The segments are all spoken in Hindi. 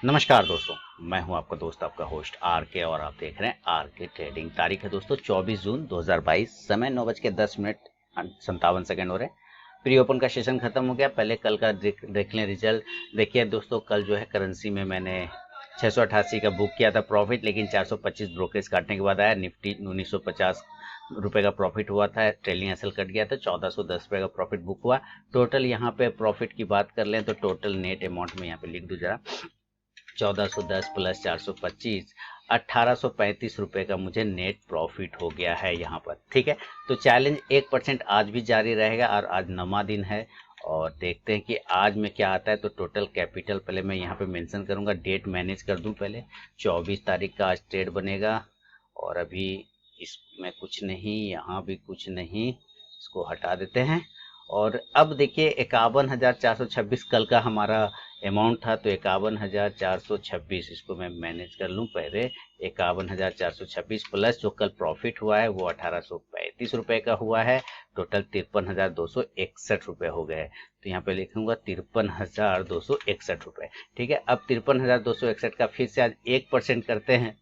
नमस्कार दोस्तों। मैं हूं आपका दोस्त आपका होस्ट आर के और आप देख रहे हैं आर के ट्रेडिंग। तारीख है दोस्तों 24 जून 2022, समय 9:10 मिनट 57 सेकंड हो रहे हैं। प्री ओपन का सेशन खत्म हो गया। पहले कल का देख लें रिजल्ट। देखिए दोस्तों, कल जो है करेंसी में मैंने 688 का बुक किया था प्रॉफिट, लेकिन 425 ब्रोकरेज काटने के बाद आया। निफ्टी 1950 रुपए का प्रॉफिट हुआ था। ट्रेलिंग एसएल कट गया था, 1410 रुपए का प्रॉफिट बुक हुआ। टोटल यहाँ पे प्रॉफिट की बात कर लें तो टोटल नेट अमाउंट में यहाँ पे लिख दूं जरा, 1410 प्लस 425, 1835 रुपए का मुझे नेट प्रॉफिट हो गया है यहाँ पर। ठीक है, तो चैलेंज 1% आज भी जारी रहेगा और आज 9वां दिन है। और देखते हैं कि आज में क्या आता है। तो टोटल कैपिटल पहले मैं यहाँ पे मेंशन करूँगा, डेट मैनेज कर दूँ पहले। 24 तारीख का आज ट्रेड बनेगा और अभी इसमें कुछ नहीं, यहाँ भी कुछ नहीं, इसको हटा देते हैं। और अब देखिए 51,426 कल का हमारा अमाउंट था, तो 51,426 इसको मैं मैनेज कर लूँ पहले। 51,426 प्लस जो कल प्रॉफिट हुआ है वो 1835 रुपए का हुआ है। टोटल 53,261 रुपए हो गए। तो यहाँ पे लिखूंगा 53,261 रुपए। ठीक है, अब 53,261 का फिर से आज 1% करते हैं।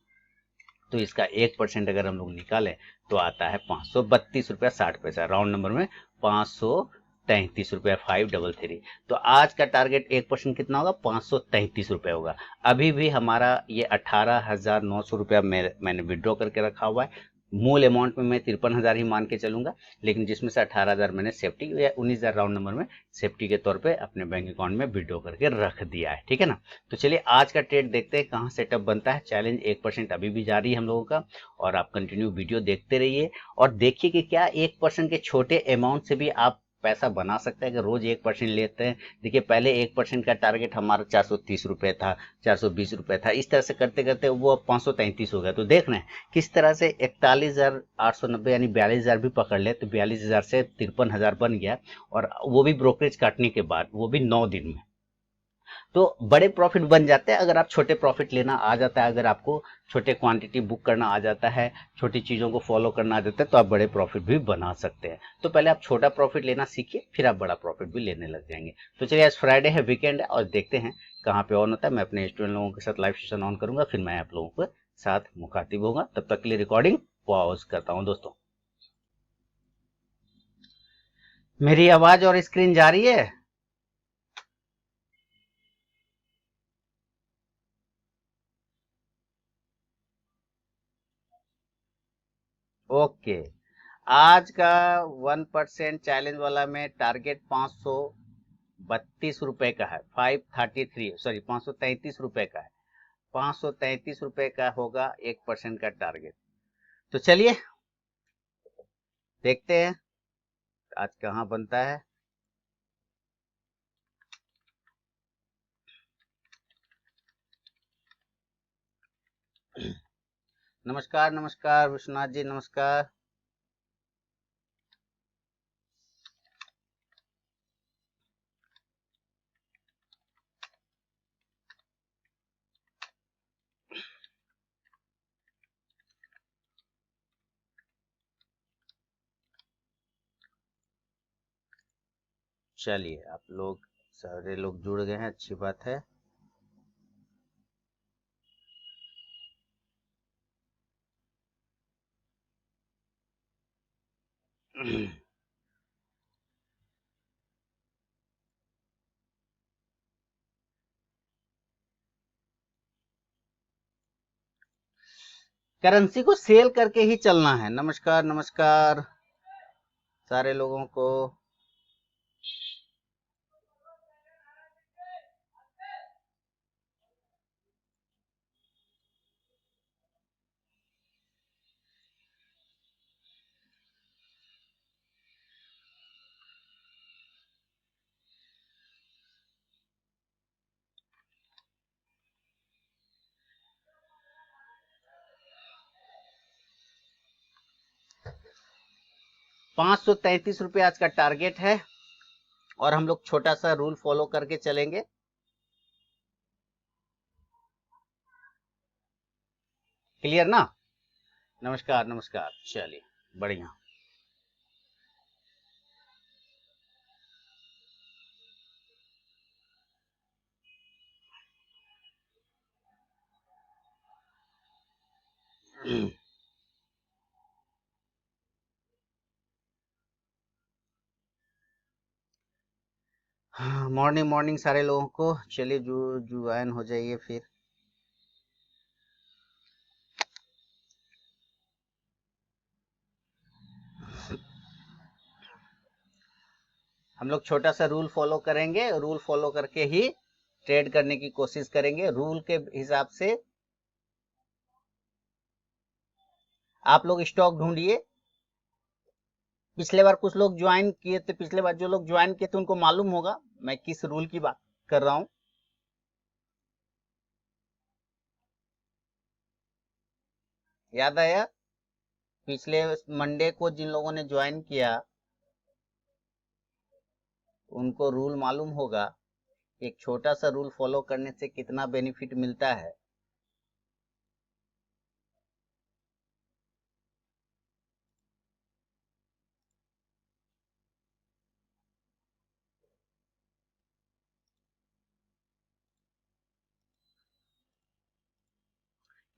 तो इसका 1% अगर हम लोग निकालें तो आता है 532 रुपया 60 पैसा, राउंड नंबर में 533 रुपया 533। तो आज का टारगेट 1% कितना होगा, 533 रुपये होगा। अभी भी हमारा ये 18,900 रुपया मैंने विड्रॉ करके रखा हुआ है। मूल अमाउंट में मैं 53,000 ही मान के चलूंगा, लेकिन जिसमें से 18,000 मैंने सेफ्टी या 19,000 राउंड नंबर में सेफ्टी के तौर पे अपने बैंक अकाउंट में विड्रॉ करके रख दिया है। ठीक है ना। तो चलिए आज का ट्रेड देखते हैं कहाँ सेटअप बनता है। चैलेंज 1% अभी भी जारी है हम लोगों का, और आप कंटिन्यू वीडियो देखते रहिए और देखिए कि क्या 1% के छोटे अमाउंट से भी आप पैसा बना सकते हैं अगर रोज 1% लेते हैं। देखिए पहले 1% का टारगेट हमारा 430 रुपये था, 420 रुपये था, इस तरह से करते करते वो अब 533 हो गया। तो देख रहे हैं किस तरह से 41,890 यानी 42,000 भी पकड़ ले तो 42,000 से 53,000 बन गया, और वो भी ब्रोकरेज काटने के बाद, वो भी 9 दिन में। तो बड़े प्रॉफिट बन जाते हैं अगर आप छोटे प्रॉफिट लेना आ जाता है, अगर आपको छोटे क्वांटिटी बुक करना आ जाता है, छोटी चीज़ों को फॉलो करना आ जाता है, तो आप बड़े प्रॉफिट भी बना सकते हैं। तो पहले आप छोटा प्रॉफिट लेना सीखिए, फिर आप बड़ा प्रॉफिट भी लेने लग जाएंगे। तो चलिए आज फ्राइडे है, वीकेंड है, और देखते हैं कहाँ पे ऑन होता है। मैं अपने स्टूडेंट लोगों के साथ लाइव सेशन ऑन करूंगा, फिर मैं आप लोगों के साथ मुखातिब होगा। तब तक के लिए रिकॉर्डिंग पॉज करता हूँ दोस्तों। मेरी आवाज और स्क्रीन जा रही है? ओके। आज का 1% चैलेंज वाला में टारगेट 532 रुपए का है, 533, सॉरी 533 रुपए का है। 533 रुपए का होगा 1% का टारगेट। तो चलिए देखते हैं आज कहाँ बनता है। नमस्कार नमस्कार विश्वनाथ जी, नमस्कार। चलिए आप लोग सारे लोग जुड़ गए हैं, अच्छी बात है। करेंसी को सेल करके ही चलना है। नमस्कार नमस्कार सारे लोगों को। 533 रुपये आज का टारगेट है, और हम लोग छोटा सा रूल फॉलो करके चलेंगे। क्लियर ना। नमस्कार नमस्कार, चलिए बढ़िया। मॉर्निंग मॉर्निंग सारे लोगों को, चलिए ज्वाइन हो जाइए फिर। हम लोग छोटा सा रूल फॉलो करेंगे, रूल फॉलो करके ही ट्रेड करने की कोशिश करेंगे। रूल के हिसाब से आप लोग स्टॉक ढूंढिए। पिछले बार कुछ लोग ज्वाइन किए थे, पिछले बार जो लोग ज्वाइन किए थे उनको मालूम होगा मैं किस रूल की बात कर रहा हूं। याद आया? पिछले मंडे को जिन लोगों ने ज्वाइन किया उनको रूल मालूम होगा। एक छोटा सा रूल फॉलो करने से कितना बेनिफिट मिलता है।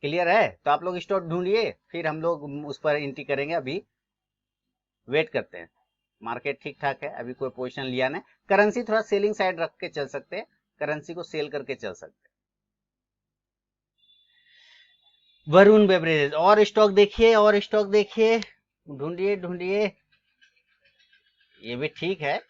क्लियर है? तो आप लोग स्टॉक ढूंढिए, फिर हम लोग उस पर एंट्री करेंगे। अभी वेट करते हैं। मार्केट ठीक ठाक है, अभी कोई पोजीशन लिया नहीं। करेंसी थोड़ा सेलिंग साइड रख के चल सकते हैं, करेंसी को सेल करके चल सकते हैं। वरुण बेवरेजेस और स्टॉक देखिए, और स्टॉक देखिए, ढूंढिए ढूंढिए। ये भी ठीक है।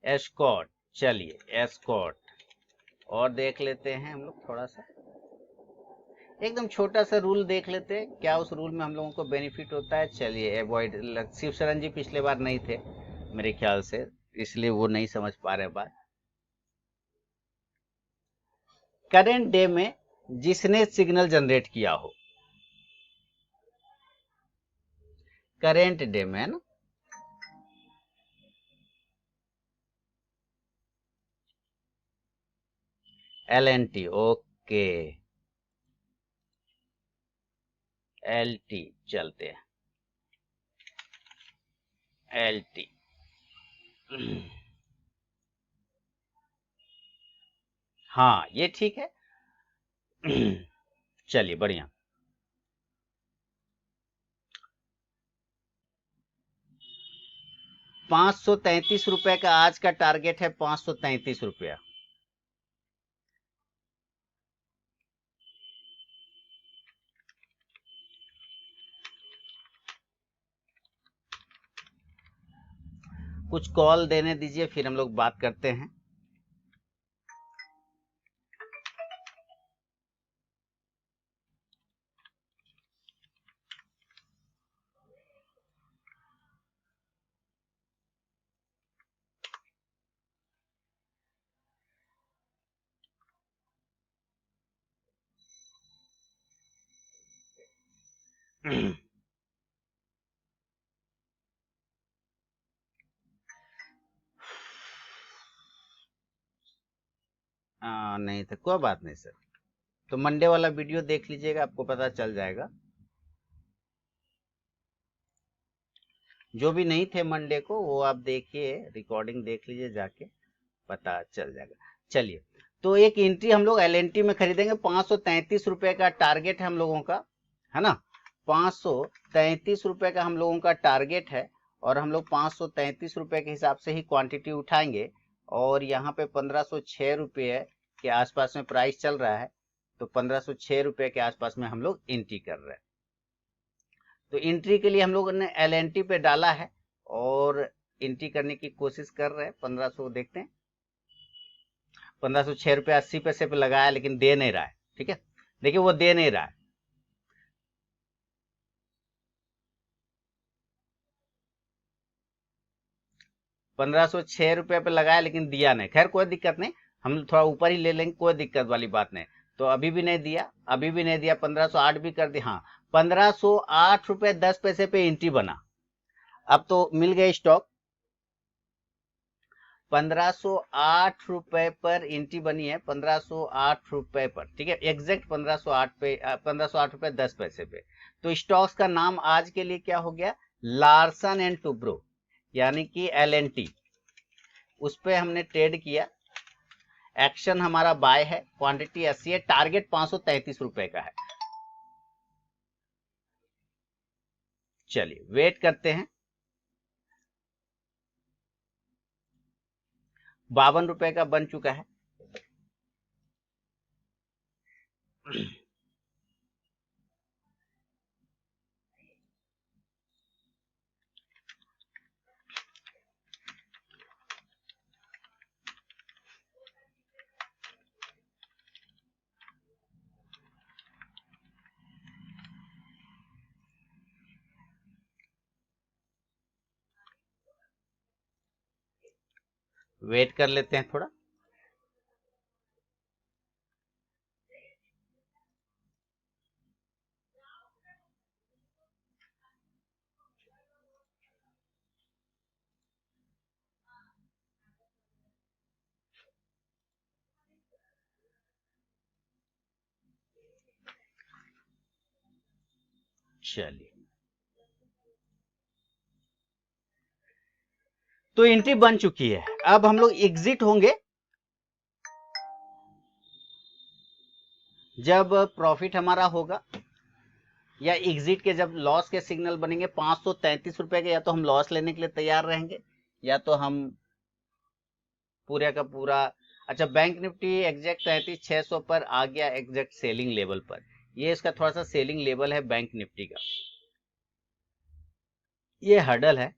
एस्कॉर्ट, चलिए एस्कॉर्ट और देख लेते हैं हम लोग। थोड़ा सा एकदम छोटा सा रूल देख लेते हैं, क्या उस रूल में हम लोगों को बेनिफिट होता है। चलिए अवॉइड, शिव शरण जी पिछले बार नहीं थे मेरे ख्याल से, इसलिए वो नहीं समझ पा रहे बात। करेंट डे में जिसने सिग्नल जनरेट किया हो, करेंट डे में ना, LNT, ओके LT चलते हैं, LT। हाँ ये ठीक है। चलिए बढ़िया। 533 रुपए का आज का टारगेट है, 533 रुपया। कुछ कॉल देने दीजिए, फिर हम लोग बात करते हैं। नहीं था, कोई बात नहीं सर। तो मंडे वाला वीडियो देख लीजिएगा, आपको पता चल जाएगा। जो भी नहीं थे मंडे को वो आप देखिए, रिकॉर्डिंग देख लीजिए जाके, पता चल जाएगा। चलिए, तो एक एंट्री हम लोग LNT में खरीदेंगे। 533 रुपए का टारगेट है हम लोगों का, है ना? 533 रुपए का हम लोगों का टारगेट है, और हम लोग 533 रुपए के हिसाब से ही क्वांटिटी उठाएंगे। और यहाँ पे 1506 रुपये के आसपास में प्राइस चल रहा है, तो 1506 रुपये के आसपास में हम लोग एंट्री कर रहे हैं। तो एंट्री के लिए हम लोगों ने LNT पे डाला है और एंट्री करने की कोशिश कर रहे हैं। 1500 देखते हैं, 1506 रुपये 80 पैसे पे लगाया, लेकिन दे नहीं रहा है। ठीक है, देखिए वो दे नहीं रहा है। 1506 रुपये पे लगाया लेकिन दिया नहीं। खैर कोई दिक्कत नहीं, हम थोड़ा ऊपर ही ले लेंगे, कोई दिक्कत वाली बात नहीं। तो अभी भी नहीं दिया, अभी भी नहीं दिया। 1508 भी कर दिया। हाँ, 1508 रुपये 10 पैसे पे एंट्री बना। अब तो मिल गए स्टॉक 1508 रुपए पर एंट्री बनी है, 1508 रुपए पर, ठीक है, एग्जैक्ट 1508 पे, 1508 रुपए 10 पैसे पे। तो स्टॉक्स का नाम आज के लिए क्या हो गया, लार्सन एंड टुब्रो, यानी कि LNT। उस पे हमने ट्रेड किया, एक्शन हमारा बाय है, क्वांटिटी 80 है, टारगेट 533 रुपए का है। चलिए वेट करते हैं। 52 रुपए का बन चुका है। वेट कर लेते हैं थोड़ा। चलिए, तो एंट्री बन चुकी है। अब हम लोग एग्जिट होंगे जब प्रॉफिट हमारा होगा, या एग्जिट के जब लॉस के सिग्नल बनेंगे 533 रुपए के, या तो हम लॉस लेने के लिए तैयार रहेंगे, या तो हम पूरे का पूरा। अच्छा, बैंक निफ्टी एग्जैक्ट 33,600 पर आ गया, एग्जैक्ट सेलिंग लेवल पर। ये इसका थोड़ा सा सेलिंग लेवल है बैंक निफ्टी का, ये हर्डल है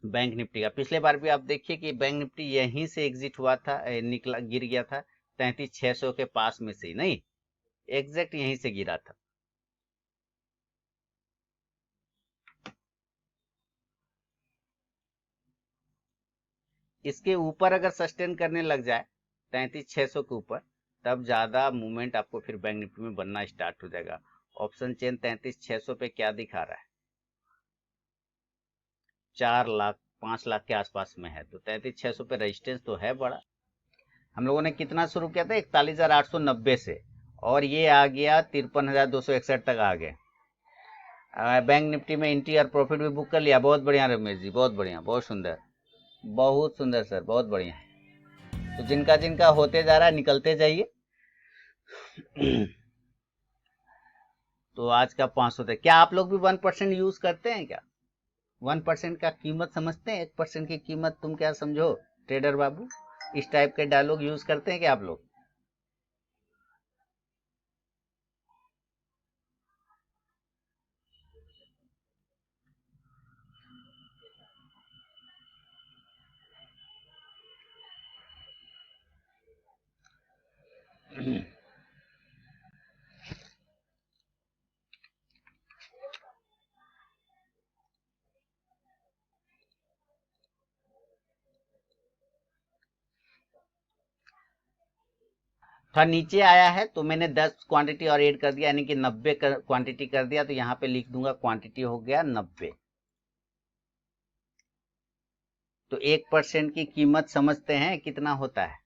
बैंक निफ्टी का। पिछले बार भी आप देखिए कि बैंक निफ्टी यहीं से एग्जिट हुआ था, निकला, गिर गया था 33,600 के पास में से, नहीं, एग्जैक्ट यहीं से गिरा था। इसके ऊपर अगर सस्टेन करने लग जाए 33,600 के ऊपर, तब ज्यादा मूवमेंट आपको फिर बैंक निफ्टी में बनना स्टार्ट हो जाएगा। ऑप्शन चेन 33,600 पे क्या दिखा रहा है, 4 लाख 5 लाख के आसपास में है, तो 33,600 पे रेजिस्टेंस तो है बड़ा। हम लोगों ने कितना शुरू किया था, 41,890 से, और ये आ गया 53,261 तक आ गए। बैंक निफ्टी में एंट्री और प्रॉफिट भी बुक कर लिया। बहुत बढ़िया रमेश जी, बहुत बढ़िया, बहुत सुंदर, बहुत सुंदर सर, बहुत बढ़िया। तो जिनका जिनका होते जा रहा है निकलते जाइए। तो आज का 500 तक, क्या आप लोग भी 1% यूज करते हैं क्या? 1% का कीमत समझते हैं? 1% की कीमत तुम क्या समझो ट्रेडर बाबू? इस टाइप के डायलॉग यूज करते हैं क्या आप लोग? था नीचे आया है तो मैंने 10 क्वांटिटी और ऐड कर दिया, यानी कि 90 क्वांटिटी कर दिया, तो यहाँ पे लिख दूंगा क्वांटिटी हो गया 90। तो 1% की कीमत समझते हैं कितना होता है?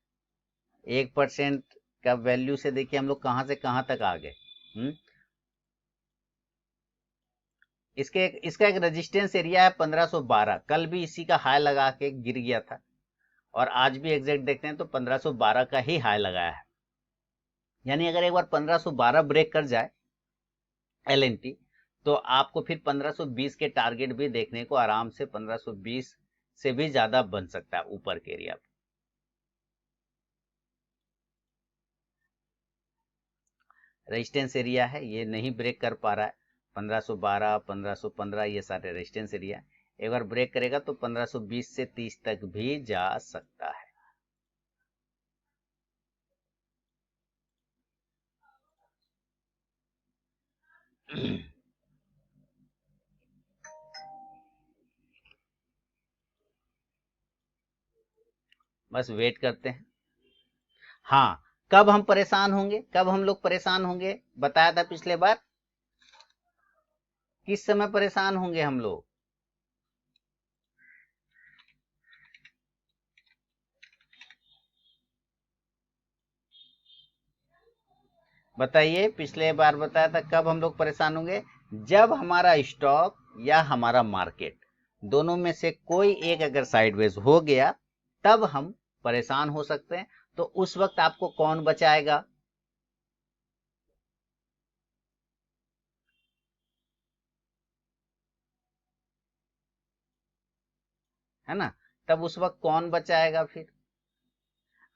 1% का वैल्यू से देखिए हम लोग कहां से कहां तक आ गए। इसका एक रेजिस्टेंस एरिया है 1512, कल भी इसी का हाई लगा के गिर गया था, और आज भी एग्जैक्ट देखते हैं तो 1512 का ही हाई लगाया है। यानी अगर एक बार 1512 ब्रेक कर जाए LNT, तो आपको फिर 1520 के टारगेट भी देखने को आराम से 1520 से भी ज्यादा बन सकता है ऊपर के एरिया पे। रेजिस्टेंस एरिया है, ये नहीं ब्रेक कर पा रहा है। 1512 1515 ये सारे रेजिस्टेंस एरिया, एक बार ब्रेक करेगा तो 1520 से 30 तक भी जा सकता है। बस वेट करते हैं। हाँ, कब हम परेशान होंगे, कब हम लोग परेशान होंगे, बताया था पिछले बार, किस समय परेशान होंगे हम लोग? बताइए, पिछले बार बताया था कब हम लोग परेशान होंगे? जब हमारा स्टॉक या हमारा मार्केट दोनों में से कोई एक अगर साइडवेज हो गया, तब हम परेशान हो सकते हैं। तो उस वक्त आपको कौन बचाएगा? है ना? तब उस वक्त कौन बचाएगा फिर?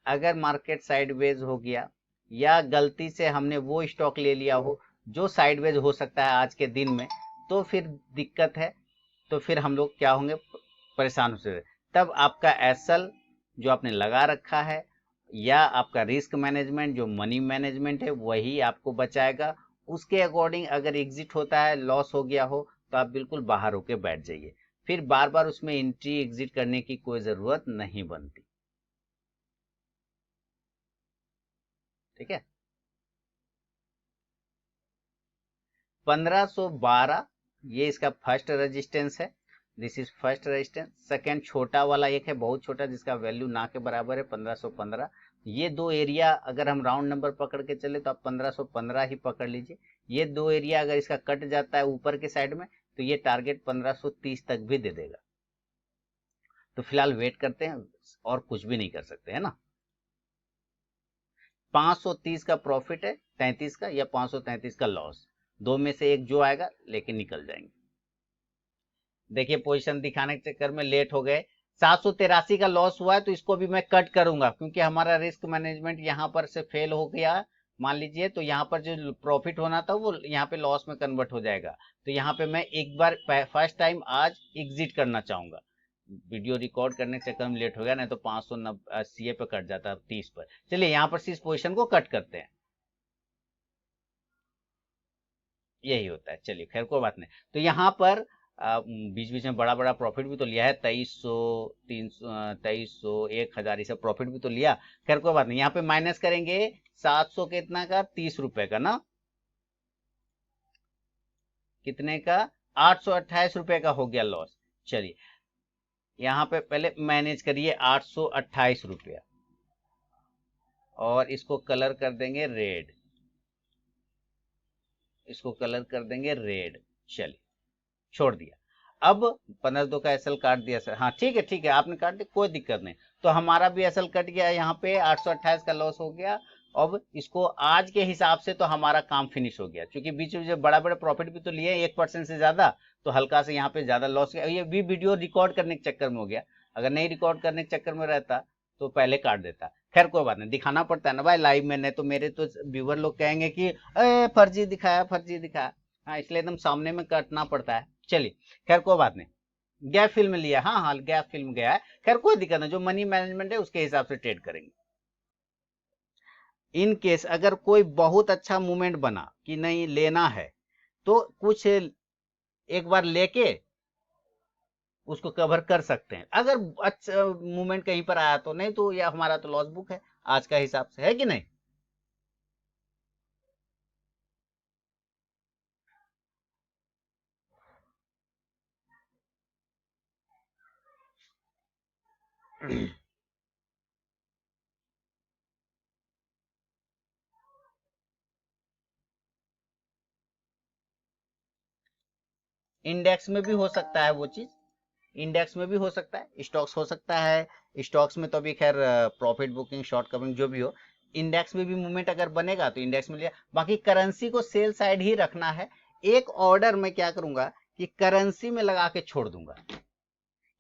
अगर मार्केट साइडवेज हो गया या गलती से हमने वो स्टॉक ले लिया हो जो साइडवेज हो सकता है आज के दिन में, तो फिर दिक्कत है। तो फिर हम लोग क्या होंगे? परेशान हो सकते। तब आपका एसएल जो आपने लगा रखा है या आपका रिस्क मैनेजमेंट जो मनी मैनेजमेंट है वही आपको बचाएगा। उसके अकॉर्डिंग अगर एग्जिट होता है, लॉस हो गया हो, तो आप बिल्कुल बाहर होके बैठ जाइए। फिर बार बार उसमें एंट्री एग्जिट करने की कोई जरूरत नहीं बनती। ठीक है? 1512 ये इसका फर्स्ट रेजिस्टेंस है। This is first resistance. Second छोटा वाला एक है, बहुत छोटा, जिसका वैल्यू ना के बराबर है, 1515। ये दो एरिया अगर हम राउंड नंबर पकड़ के चले तो आप 1515 ही पकड़ लीजिए। ये दो एरिया अगर इसका कट जाता है ऊपर के साइड में, तो ये टारगेट 1530 तक भी दे देगा। तो फिलहाल वेट करते हैं, और कुछ भी नहीं कर सकते, है ना? 530 का प्रॉफिट है, 33 का, या 533 का लॉस, दो में से एक जो आएगा लेके निकल जाएंगे। देखिए, पोजीशन दिखाने के चक्कर में लेट हो गए। 783 का लॉस हुआ है, तो इसको भी मैं कट करूंगा क्योंकि हमारा रिस्क मैनेजमेंट यहाँ पर से फेल हो गया। मान लीजिए, तो यहाँ पर जो प्रॉफिट होना था वो यहाँ पे लॉस में कन्वर्ट हो जाएगा। तो यहाँ पे मैं एक बार फर्स्ट टाइम आज एग्जिट करना चाहूंगा। वीडियो रिकॉर्ड करने के चक्कर में लेट हो गया, नहीं तो 580 पे कट जाता, 30 पर। चलिए, यहाँ पर इस पोजिशन को कट करते हैं। यही होता है। चलिए, खैर कोई बात नहीं। तो यहाँ पर बीच बीच में बड़ा बड़ा प्रॉफिट भी तो लिया है, 2300, 300, 2300, 1000, ये सब प्रॉफिट भी तो लिया। खैर कोई बात नहीं। यहाँ पे माइनस करेंगे 700 कितना का, 30 रुपए का ना, कितने का, 828 रुपए का हो गया लॉस। चलिए, यहाँ पे पहले मैनेज करिए 828 रुपया, और इसको कलर कर देंगे रेड। इसको कलर कर देंगे रेड। चलिए, छोड़ दिया। अब 15 का एसएल काट दिया सर। हाँ, ठीक है, ठीक है, आपने काट दिया, कोई दिक्कत नहीं। तो हमारा भी एसएल कट गया, यहाँ पे 828 का लॉस हो गया। अब इसको आज के हिसाब से तो हमारा काम फिनिश हो गया, क्योंकि बीच में जो बड़ा बड़ा प्रॉफिट भी तो लिए 1% से ज्यादा, तो हल्का से यहाँ पे ज्यादा लॉस गया। ये भी वीडियो रिकॉर्ड करने के चक्कर में हो गया। अगर नहीं रिकॉर्ड करने के चक्कर में रहता तो पहले काट देता। खैर कोई बात नहीं, दिखाना पड़ता है ना भाई लाइव में, नहीं तो मेरे तो व्यूवर लोग कहेंगे कि अरे फर्जी दिखाया, फर्जी दिखाया। हाँ, इसलिए एकदम सामने में काटना पड़ता है। चलिए, खैर कोई बात नहीं। गैप फिल्म लिया, हाँ हाँ, गैप फिल्म गया है। खैर कोई दिक्कत नहीं, जो मनी मैनेजमेंट है उसके हिसाब से ट्रेड करेंगे। इन केस अगर कोई बहुत अच्छा मूवमेंट बना कि नहीं लेना है, तो कुछ एक बार लेके उसको कवर कर सकते हैं, अगर अच्छा मूवमेंट कहीं पर आया तो। नहीं तो यह हमारा तो लॉस बुक है आज का हिसाब से, है कि नहीं? इंडेक्स में भी हो सकता है वो चीज। इंडेक्स में भी हो सकता है, स्टॉक्स हो सकता है। स्टॉक्स में तो अभी खैर प्रॉफिट बुकिंग, शॉर्ट कवरिंग जो भी हो, इंडेक्स में भी मूवमेंट अगर बनेगा तो इंडेक्स में लिया। बाकी करेंसी को सेल साइड ही रखना है। एक ऑर्डर मैं क्या करूंगा कि करेंसी में लगा के छोड़ दूंगा।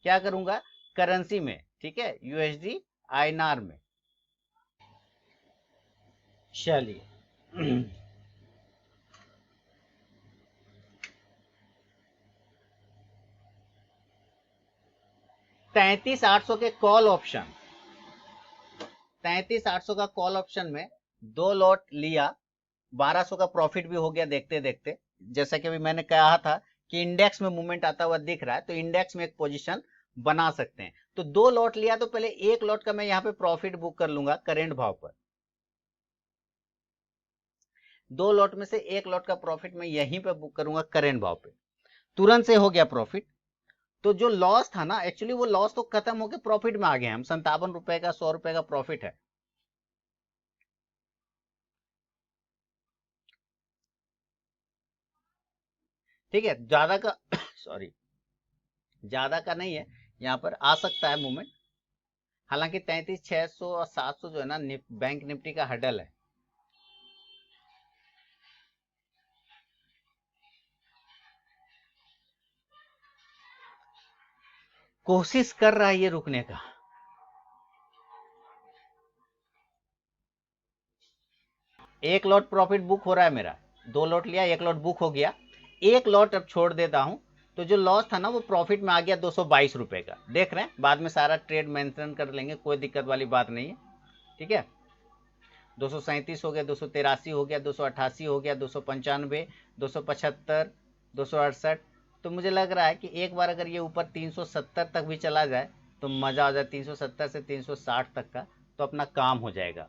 क्या करूंगा? करेंसी में, ठीक है, यूएसडी आईएनआर में। चलिए। 33,800 के कॉल ऑप्शन, 33,800 का कॉल ऑप्शन में दो लॉट लिया। 1200 का प्रॉफिट भी हो गया देखते देखते। जैसा कि अभी मैंने कहा था कि इंडेक्स में मूवमेंट आता हुआ दिख रहा है, तो इंडेक्स में एक पोजीशन बना सकते हैं। तो दो लॉट लिया, तो पहले एक लॉट का मैं यहाँ पे प्रॉफिट बुक कर लूंगा करेंट भाव पर। दो लॉट में से एक लॉट का प्रॉफिट मैं यहीं पे बुक करूंगा करेंट भाव पे। तुरंत से हो गया प्रॉफिट। तो जो लॉस था ना, एक्चुअली वो लॉस तो खत्म होकर प्रॉफिट में आ गए। हम 57 रुपए का, 100 रुपए का प्रॉफिट है। ठीक है, ज्यादा का सॉरी, ज्यादा का नहीं है, यहाँ पर आ सकता है मूवमेंट। हालांकि 33,600 और 700 जो है ना बैंक निफ्टी का हडल है। कोशिश कर रहा है ये रुकने का। एक लॉट प्रॉफिट बुक हो रहा है मेरा, 2 लॉट लिया, एक लॉट बुक हो गया, एक लॉट अब छोड़ देता हूं, तो जो लॉस था ना वो प्रॉफिट में आ गया 222 रुपए का। देख रहे हैं, बाद में सारा ट्रेड मेंशन कर लेंगे, कोई दिक्कत वाली बात नहीं है। ठीक है, 237 हो गया, 283 हो गया, 288 हो गया, 295, 275, 268। तो मुझे लग रहा है कि एक बार अगर ये ऊपर 370 तक भी चला जाए तो मजा आ जाए, 370 से 360 तक का, तो अपना काम हो जाएगा।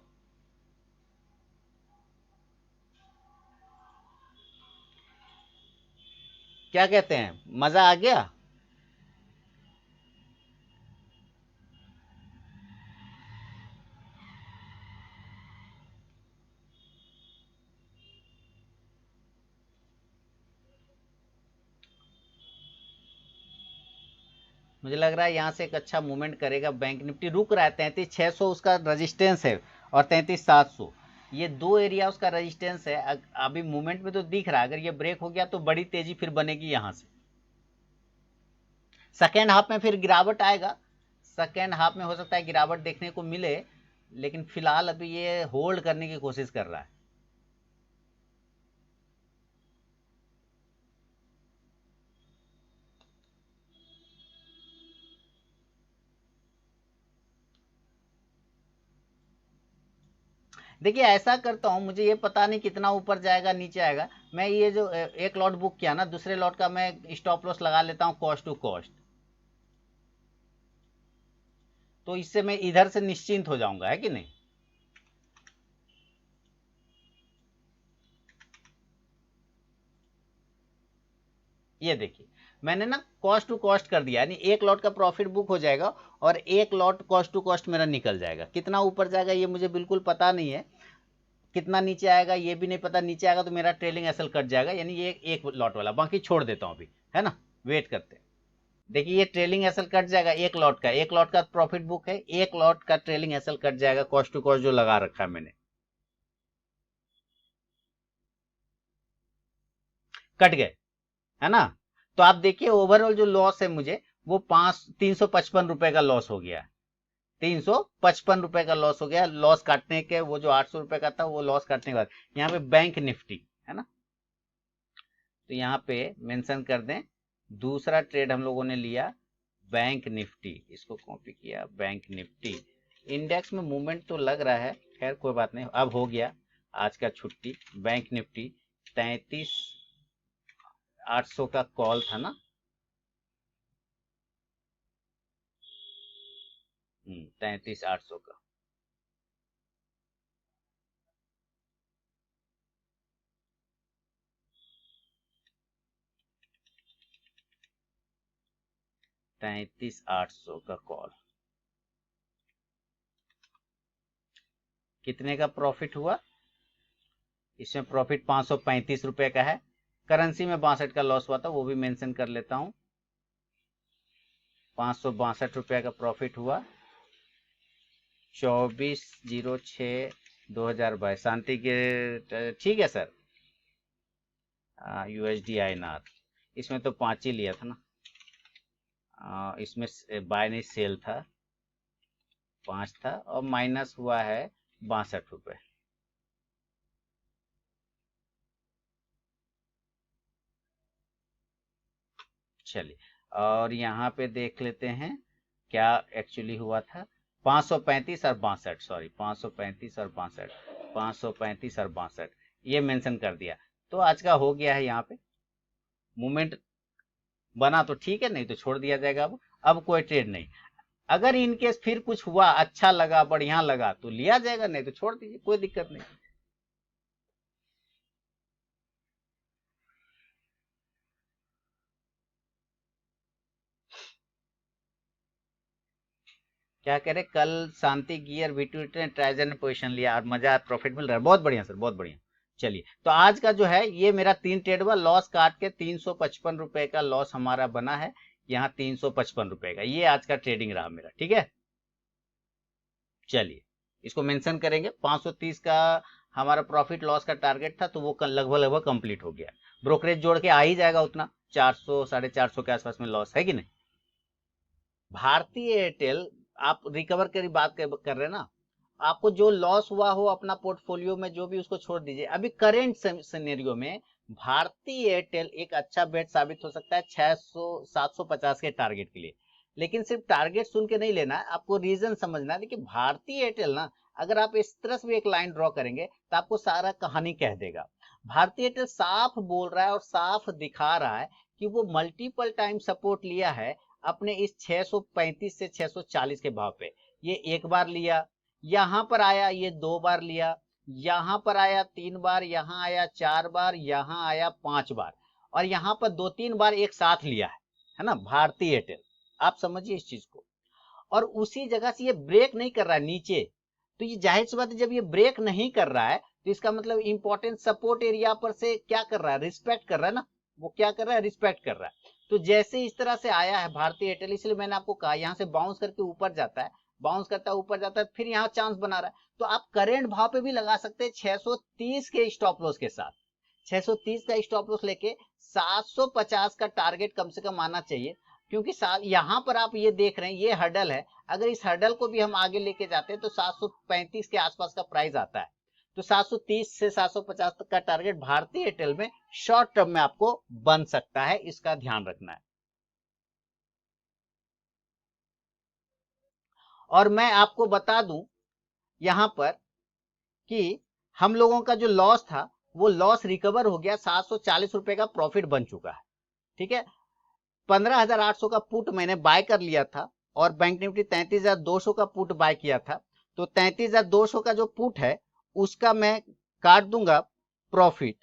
क्या कहते हैं, मजा आ गया। मुझे लग रहा है यहाँ से एक अच्छा मूवमेंट करेगा बैंक निफ्टी, रुक रहा है 33,600 उसका रजिस्टेंस है, और 33,700, ये दो एरिया उसका रजिस्टेंस है। अभी मूवमेंट में तो दिख रहा है, अगर ये ब्रेक हो गया तो बड़ी तेजी फिर बनेगी यहाँ से। सेकेंड हाफ में फिर गिरावट आएगा, सेकेंड हाफ में हो सकता है गिरावट देखने को मिले, लेकिन फिलहाल अभी ये होल्ड करने की कोशिश कर रहा है। देखिए ऐसा करता हूँ, मुझे ये पता नहीं कितना ऊपर जाएगा नीचे आएगा, मैं ये जो एक लॉट बुक किया ना, दूसरे लॉट का मैं स्टॉप लॉस लगा लेता हूँ कॉस्ट टू कॉस्ट, तो इससे मैं इधर से निश्चिंत हो जाऊंगा, है कि नहीं। ये देखिए, मैंने ना कॉस्ट टू कॉस्ट कर दिया, यानी एक लॉट का प्रॉफिट बुक हो जाएगा और एक लॉट कॉस्ट टू कॉस्ट मेरा निकल जाएगा। कितना ऊपर जाएगा ये मुझे बिल्कुल पता नहीं है, कितना नीचे आएगा ये भी नहीं पता। नीचे आएगा तो मेरा ट्रेलिंग एसएल कट जाएगा, यानी ये एक लॉट वाला, बाकी छोड़ देता हूँ अभी, है ना, वेट करते हैं। देखिए ये ट्रेलिंग एसएल कट जाएगा, एक लॉट का, एक लॉट का प्रॉफिट बुक है, एक लॉट का ट्रेलिंग एसएल कट जाएगा, कॉस्ट टू कॉस्ट जो लगा रखा है मैंने, कट गए, है ना। तो आप देखिए ओवरऑल जो लॉस है मुझे, वो 355 रुपए का लॉस हो गया, 355 रुपए का लॉस हो गया। लॉस काटने के, वो जो 800 रुपए का था वो लॉस काटने के बाद, यहाँ पे बैंक निफ्टी है ना, तो यहाँ पे मेंशन कर दें, दूसरा ट्रेड हम लोगों ने लिया बैंक निफ्टी, इसको कॉपी किया, बैंक निफ्टी। इंडेक्स में मूवमेंट तो लग रहा है, खैर कोई बात नहीं, अब हो गया आज का छुट्टी। बैंक निफ्टी 33,800 का कॉल था ना, 33,800 का, 33,800 का कॉल, कितने का प्रॉफिट हुआ, इसमें प्रॉफिट 535 रुपए का है। करेंसी में 62 का लॉस हुआ था, वो भी मेंशन कर लेता हूं, 562 रुपया का प्रॉफिट हुआ। 24/06/2022 शांति के, ठीक है सर। यूएसडी INR, इसमें तो 5 ही लिया था ना, इसमें बाय नहीं सेल था, 5 था, और माइनस हुआ है 62 रुपए। चलिए, और यहाँ पे देख लेते हैं क्या एक्चुअली हुआ था। 535 और 62, सॉरी 535 और 62, 535 और 62, ये मेंशन कर दिया। तो आज का हो गया है, यहाँ पे मूवमेंट बना तो ठीक है, नहीं तो छोड़ दिया जाएगा। अब कोई ट्रेड नहीं, अगर इनकेस फिर कुछ हुआ, अच्छा लगा, बढ़िया लगा, तो लिया जाएगा, नहीं तो छोड़ दीजिए, कोई दिक्कत नहीं। क्या कह रहे, कल शांति गियर वीटू ने ट्राइजर ने पोजीशन लिया और मजा, प्रॉफिट मिल रहा है, बहुत बढ़िया सर, बहुत बढ़िया। चलिए, तो आज का जो है ये मेरा 3 ट्रेड हुआ, लॉस काट के 355 रुपए का लॉस हमारा बना है, यहाँ 355 रुपए का, ये आज का ट्रेडिंग रहा मेरा। ठीक है, चलिए इसको मेंशन करेंगे। 530 का हमारा प्रॉफिट लॉस का टारगेट था, तो वो लगभग लगभग कंप्लीट हो गया। ब्रोकरेज जोड़ के आ ही जाएगा उतना, 400 450 के आसपास में लॉस है कि नहीं। भारतीय एयरटेल, आप रिकवर की बात कर रहे हैं ना, आपको जो लॉस हुआ हो अपना पोर्टफोलियो में जो भी, उसको छोड़ दीजिए। अभी करेंट सिनेरियो में भारतीय एयरटेल एक अच्छा बेट साबित हो सकता है 600 750 के टारगेट के लिए। लेकिन सिर्फ टारगेट सुन के नहीं लेना है, आपको रीजन समझना है। देखिए भारतीय एयरटेल ना, अगर आप इस तरह से भी एक लाइन ड्रॉ करेंगे तो आपको सारा कहानी कह देगा। भारतीय एयरटेल साफ बोल रहा है और साफ दिखा रहा है कि वो मल्टीपल टाइम सपोर्ट लिया है अपने इस 635 से 640 के भाव पे। ये एक बार लिया, यहां पर आया, ये 2 बार लिया, यहां पर आया 3 बार, यहां आया 4 बार, यहां आया 5 बार, और यहां पर 2-3 बार एक साथ लिया है ना भारतीय एयरटेल। आप समझिए इस चीज को। और उसी जगह से ये ब्रेक नहीं कर रहा है नीचे, तो ये जाहिर सी बात है, जब ये ब्रेक नहीं कर रहा है तो इसका मतलब इंपॉर्टेंट सपोर्ट एरिया पर से क्या कर रहा है, रिस्पेक्ट कर रहा है ना। वो क्या कर रहा है, रिस्पेक्ट कर रहा है। तो जैसे इस तरह से आया है भारतीय एयरटेल, इसलिए मैंने आपको कहा यहाँ से बाउंस करके ऊपर जाता है, बाउंस करता है ऊपर जाता है, फिर यहाँ चांस बना रहा है। तो आप करेंट भाव पे भी लगा सकते हैं 630 के स्टॉप लॉस के साथ। 630 का स्टॉप लॉस लेके 750 का टारगेट कम से कम आना चाहिए। क्योंकि यहाँ पर आप ये देख रहे हैं, ये हर्डल है, अगर इस हर्डल को भी हम आगे लेके जाते हैं तो 735 के आसपास का प्राइस आता है। तो 730 से 750 तक का टारगेट भारतीय एयरटेल में शॉर्ट टर्म में आपको बन सकता है, इसका ध्यान रखना है। और मैं आपको बता दूं यहां पर कि हम लोगों का जो लॉस था वो लॉस रिकवर हो गया, 740 रुपए का प्रॉफिट बन चुका है। ठीक है, 15,800 का पुट मैंने बाय कर लिया था, और बैंक निफ्टी 33,200 का पुट बाय किया था। तो 33,200 का जो पुट है उसका मैं काट दूंगा प्रॉफिट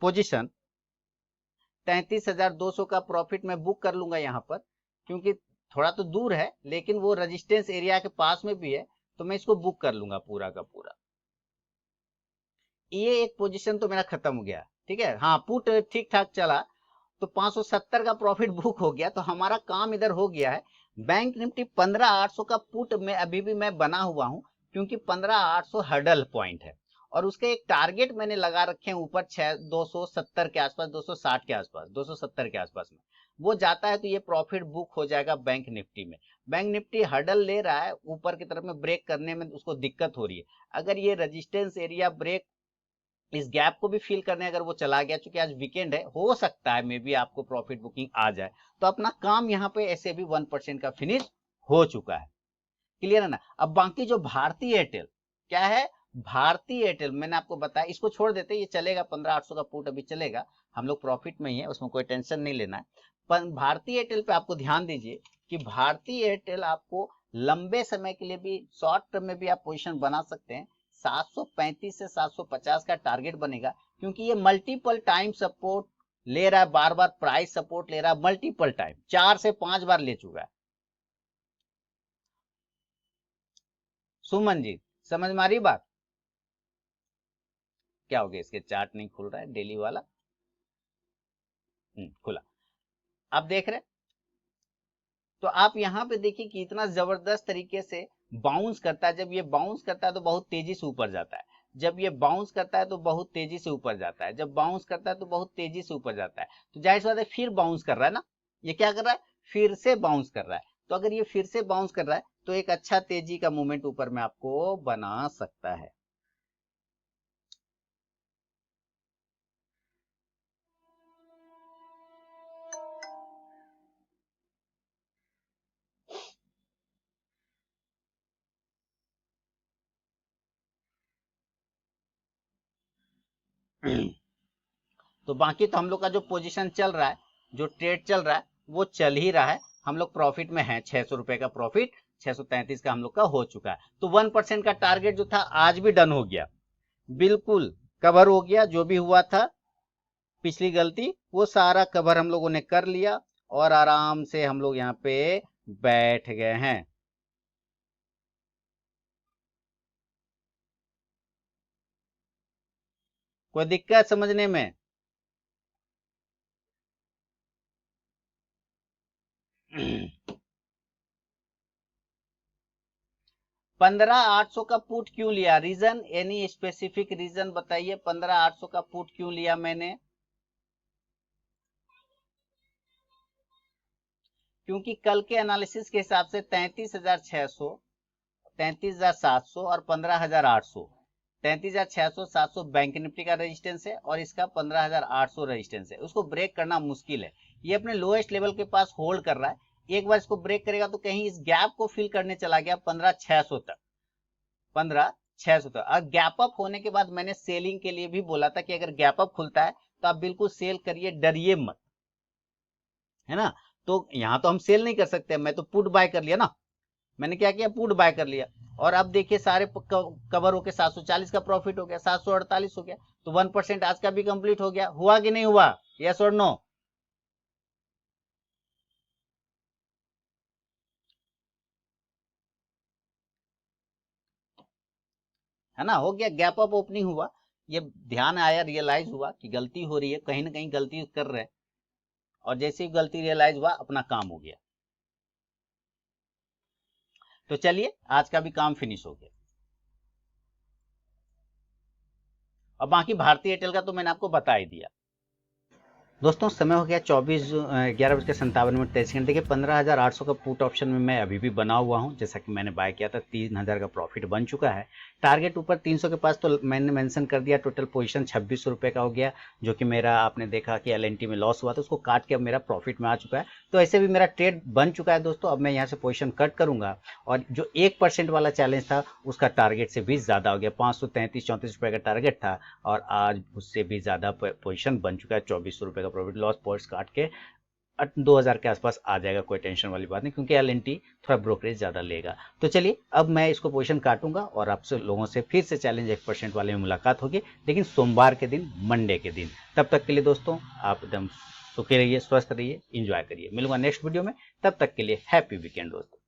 पोजीशन, 33,200 का प्रॉफिट मैं बुक कर लूंगा यहाँ पर, क्योंकि थोड़ा तो दूर है लेकिन वो रेजिस्टेंस एरिया के पास में भी है, तो मैं इसको बुक कर लूंगा पूरा का पूरा। ये एक पोजीशन तो मेरा खत्म हो गया। ठीक है, हाँ पुट ठीक ठाक चला, तो 570 का प्रॉफिट बुक हो गया, तो हमारा काम इधर हो गया है। बैंक निफ्टी 15,800 का पुट में अभी भी मैं बना हुआ हूं, क्योंकि 15,800 हर्डल पॉइंट है, और उसके एक टारगेट मैंने लगा रखे हैं ऊपर 270 के आसपास, 260 के आसपास, 270 के आसपास में वो जाता है तो ये प्रॉफिट बुक हो जाएगा बैंक निफ्टी में। बैंक निफ्टी हर्डल ले रहा है ऊपर की तरफ में, ब्रेक करने में उसको दिक्कत हो रही है। अगर ये रेजिस्टेंस एरिया ब्रेक, इस गैप को भी फिल करने अगर वो चला गया, चूंकि आज वीकेंड है, हो सकता है मे बी आपको प्रॉफिट बुकिंग आ जाए, तो अपना काम यहाँ पे ऐसे भी 1% का फिनिश हो चुका है। क्लियर है ना। अब बाकी जो भारतीय एयरटेल क्या है, भारतीय एयरटेल मैंने आपको बताया, इसको छोड़ देते, ये चलेगा, 15,800 का पुट अभी चलेगा, हम लोग प्रॉफिट में ही है, उसमें कोई टेंशन नहीं लेना है। पर भारतीय एयरटेल पे आपको ध्यान दीजिए कि भारतीय एयरटेल आपको लंबे समय के लिए भी, शॉर्ट टर्म में भी आप पोजिशन बना सकते हैं। 735 से 750 का टारगेट बनेगा, क्योंकि ये मल्टीपल टाइम सपोर्ट ले रहा है, बार बार प्राइस सपोर्ट ले रहा है, मल्टीपल टाइम 4 से 5 बार ले चुका है। सुमन जी समझ में आ रही बात। क्या हो गया, इसके चार्ट नहीं खुल रहा है डेली वाला। खुला, आप देख रहे हैं। तो आप यहाँ पे देखिए कि इतना जबरदस्त तरीके से बाउंस करता है। जब ये बाउंस करता है तो बहुत तेजी से ऊपर जाता है, जब ये बाउंस करता है तो बहुत तेजी से ऊपर जाता है, जब बाउंस करता है तो बहुत तेजी से ऊपर जाता है। तो जाहिर सी बात है फिर बाउंस कर रहा है ना, ये क्या कर रहा है, फिर से बाउंस कर रहा है। तो अगर ये फिर से बाउंस कर रहा है तो एक अच्छा तेजी का मूवमेंट ऊपर में आपको बना सकता है। तो बाकी तो हम लोग का जो पोजीशन चल रहा है, जो ट्रेड चल रहा है, वो चल ही रहा है। हम लोग प्रॉफिट में हैं, 600 रुपए का प्रॉफिट, 633 का हम लोग का हो चुका है। तो 1% का टारगेट जो था आज भी डन हो गया, बिल्कुल कवर हो गया। जो भी हुआ था पिछली गलती, वो सारा कवर हम लोगों ने कर लिया, और आराम से हम लोग यहाँ पे बैठ गए हैं। कोई दिक्कत समझने में? 15,800 का पुट क्यों लिया? रीजन, एनी स्पेसिफिक रीजन बताइए। 15,800 का पुट क्यों लिया मैंने? क्योंकि कल के एनालिसिस के हिसाब से 33,600, 33,700 और 15,800, 33,600, 700 बैंक निफ्टी का रेजिस्टेंस है और इसका 15,800 रेजिस्टेंस है। उसको ब्रेक करना मुश्किल है। ये अपने लोएस्ट लेवल के पास होल्ड कर रहा है। एक बार इसको ब्रेक करेगा तो कहीं इस गैप को फिल करने चला गया 15,600 तक, 15,600 तक। और गैप अप होने के बाद मैंने सेलिंग के लिए भी बोला था कि अगर गैप अप खुलता है तो आप बिल्कुल सेल करिए, डरिए मत, है ना। तो यहां तो हम सेल नहीं कर सकते, मैं तो पुट बाय कर लिया ना। मैंने क्या किया, पुट बाय कर लिया। और अब देखिए सारे कवर होके 740 का प्रॉफिट हो गया, 748 हो गया। तो 1% आज का भी कंप्लीट हो गया। हुआ कि नहीं हुआ? यस और नो? है ना, हो गया। गैप अप ओपनिंग हुआ, ये ध्यान आया, रियलाइज हुआ कि गलती हो रही है, कहीं ना कहीं गलती कर रहे हैं। और जैसे ही गलती रियलाइज हुआ, अपना काम हो गया। तो चलिए, आज का भी काम फिनिश हो गया। और बाकी भारतीय एयरटेल का तो मैंने आपको बता ही दिया। दोस्तों समय हो गया 11:57 तेईस सेकंड। देखिए 15,800 का पुट ऑप्शन में मैं अभी भी बना हुआ हूं। जैसा कि मैंने बाय किया था, 3,000 का प्रॉफिट बन चुका है। टारगेट ऊपर 300 के पास तो मैंने मेंशन कर दिया। टोटल पोजीशन 2600 रुपये का हो गया, जो कि मेरा आपने देखा कि LNT में लॉस हुआ था, उसको काट के अब मेरा प्रॉफिट में आ चुका है। तो ऐसे भी मेरा ट्रेड बन चुका है दोस्तों। अब मैं यहाँ से पोजिशन कट करूंगा और जो 1% वाला चैलेंज था उसका टारगेट से भी ज़्यादा हो गया। 533-34 रुपये का टारगेट था और आज उससे भी ज़्यादा पोजीशन बन चुका है। 2400 रुपये का प्रॉफिट लॉस पॉइंट्स काट के 2000 के आसपास आ जाएगा। कोई टेंशन वाली बात नहीं, क्योंकि LNT थोड़ा ब्रोकरेज ज़्यादा लेगा। तो चलिए, अब मैं इसको पोजीशन काटूंगा और आपसे लोगों से फिर से चैलेंज 1% वाले में मुलाकात होगी, लेकिन सोमवार के दिन, मंडे के दिन। तब तक के लिए दोस्तों आप एकदम सुखी रहिए, स्वस्थ रहिए, इंजॉय करिए। मिलूंगा नेक्स्ट वीडियो में। तब तक के लिए हैप्पी वीकेंड दोस्तों।